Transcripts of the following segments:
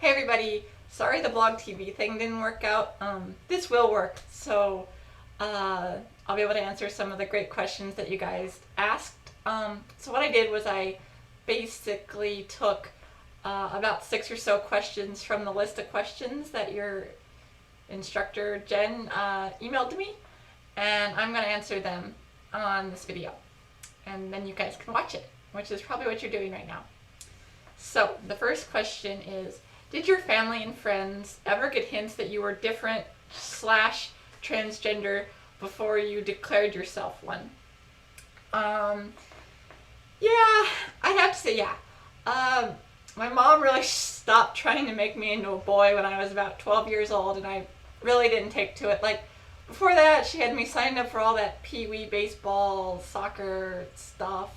Hey everybody, sorry the blog TV thing didn't work out. This will work, so I'll be able to answer some of the great questions that you guys asked. So what I did was I basically took about 6 or so questions from the list of questions that your instructor Jen emailed to me, and I'm going to answer them on this video. And then you guys can watch it, which is probably what you're doing right now. So the first question is, did your family and friends ever get hints that you were different / transgender before you declared yourself one? Yeah, I'd have to say yeah. My mom really stopped trying to make me into a boy when I was about 12 years old, and I really didn't take to it. Like, before that, she had me signed up for all that pee-wee baseball, soccer stuff,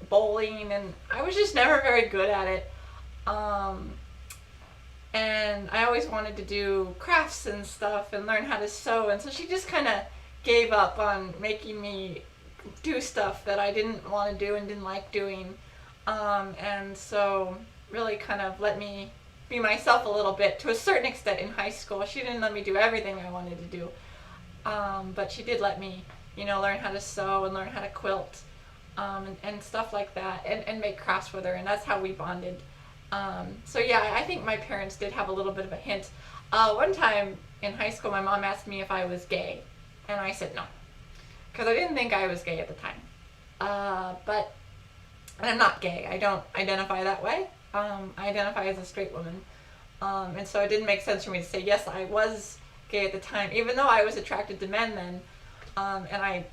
bowling, and I was just never very good at it. And I always wanted to do crafts and stuff and learn how to sew, and so she just kind of gave up on making me do stuff that I didn't want to do and didn't like doing, and so really kind of let me be myself a little bit to a certain extent in high school. She didn't let me do everything I wanted to do, but she did let me, learn how to sew and learn how to quilt, and stuff like that, and make crafts with her, and that's how we bonded. So yeah, I think my parents did have a little bit of a hint. One time in high school, my mom asked me if I was gay, and I said no, because I didn't think I was gay at the time. But I'm not gay. I don't identify that way. I identify as a straight woman, and so it didn't make sense for me to say yes, I was gay at the time, even though I was attracted to men then, and I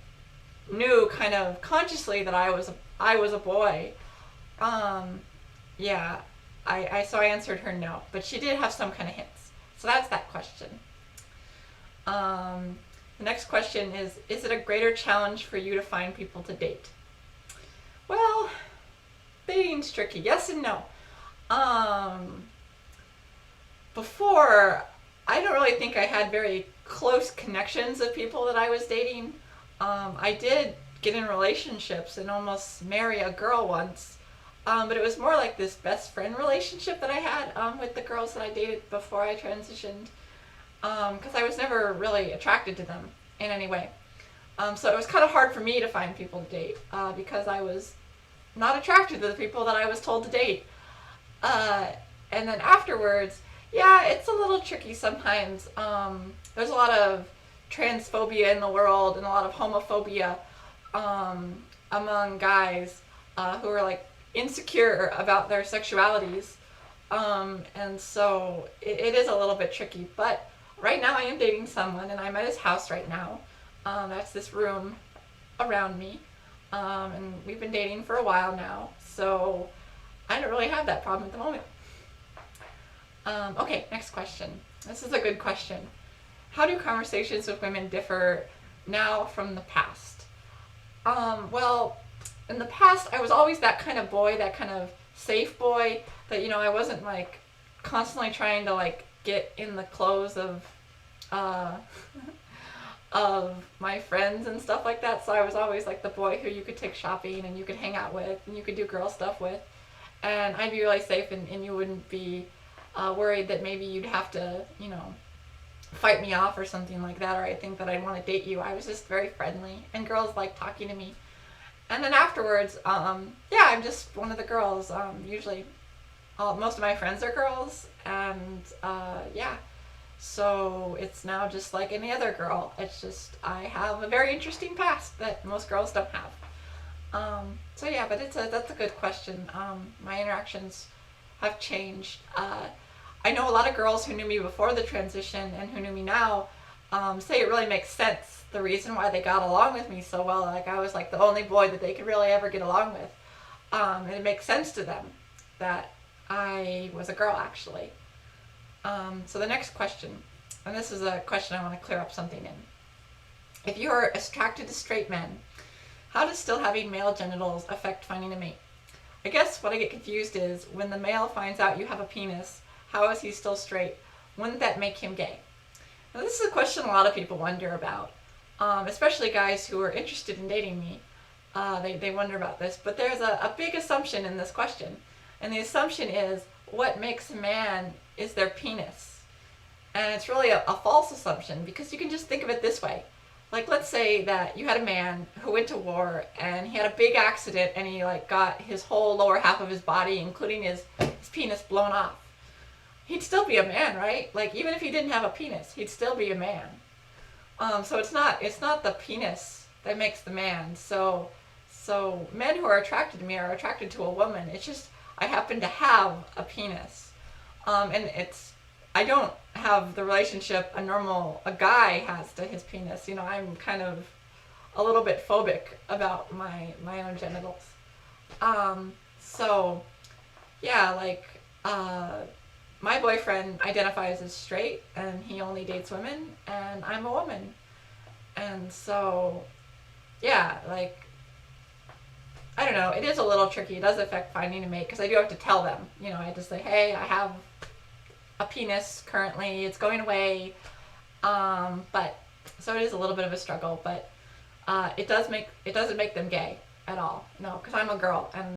knew kind of consciously that I was a boy. Yeah. So I answered her no, but she did have some kind of hints. So that's that question. The next question is it a greater challenge for you to find people to date? Well, dating's tricky. Yes and no. Before, I don't really think I had very close connections of people that I was dating. I did get in relationships and almost marry a girl once. But it was more like this best friend relationship that I had with the girls that I dated before I transitioned, because I was never really attracted to them in any way. So it was kind of hard for me to find people to date, because I was not attracted to the people that I was told to date. And then afterwards, yeah, it's a little tricky sometimes. There's a lot of transphobia in the world and a lot of homophobia among guys who are like insecure about their sexualities, and so it is a little bit tricky. But right now I am dating someone, and I'm at his house right now. That's this room around me, and we've been dating for a while now, so I don't really have that problem at the moment. Okay, next question. This is a good question. How do conversations with women differ now from the past? Well, in the past, I was always that kind of boy, that kind of safe boy, that, I wasn't, like, constantly trying to, like, get in the clothes of my friends and stuff like that. So I was always, like, the boy who you could take shopping and you could hang out with and you could do girl stuff with. And I'd be really safe, and you wouldn't be worried that maybe you'd have to, fight me off or something like that, or I think that I'd want to date you. I was just very friendly, and girls liked talking to me. And then afterwards, yeah, I'm just one of the girls. Usually, most of my friends are girls, and yeah, so it's now just like any other girl. It's just I have a very interesting past that most girls don't have. So yeah, but that's a good question. My interactions have changed. I know a lot of girls who knew me before the transition and who knew me now say it really makes sense, the reason why they got along with me so well. Like, I was like the only boy that they could really ever get along with, and it makes sense to them that I was a girl, actually. So the next question, and this is a question I want to clear up something in. If you're attracted to straight men, how does still having male genitals affect finding a mate? I guess what I get confused is, when the male finds out you have a penis, how is he still straight? Wouldn't that make him gay? Now, this is a question a lot of people wonder about, especially guys who are interested in dating me. They wonder about this, but there's a big assumption in this question, and the assumption is, what makes a man is their penis. And it's really a false assumption, because you can just think of it this way. Like, let's say that you had a man who went to war and he had a big accident and he like got his whole lower half of his body, including his penis, blown off. He'd still be a man, right? Like, even if he didn't have a penis, he'd still be a man. So it's not the penis that makes the man. So men who are attracted to me are attracted to a woman. It's just I happen to have a penis, and I don't have the relationship a guy has to his penis. I'm kind of a little bit phobic about my own genitals. So yeah, like my boyfriend identifies as straight and he only dates women, and I'm a woman, and so yeah, like I don't know. It is a little tricky. It does affect finding a mate, because I do have to tell them. I just say, hey, I have a penis currently. It's going away. But so it is a little bit of a struggle. But it doesn't make them gay at all. No, because I'm a girl and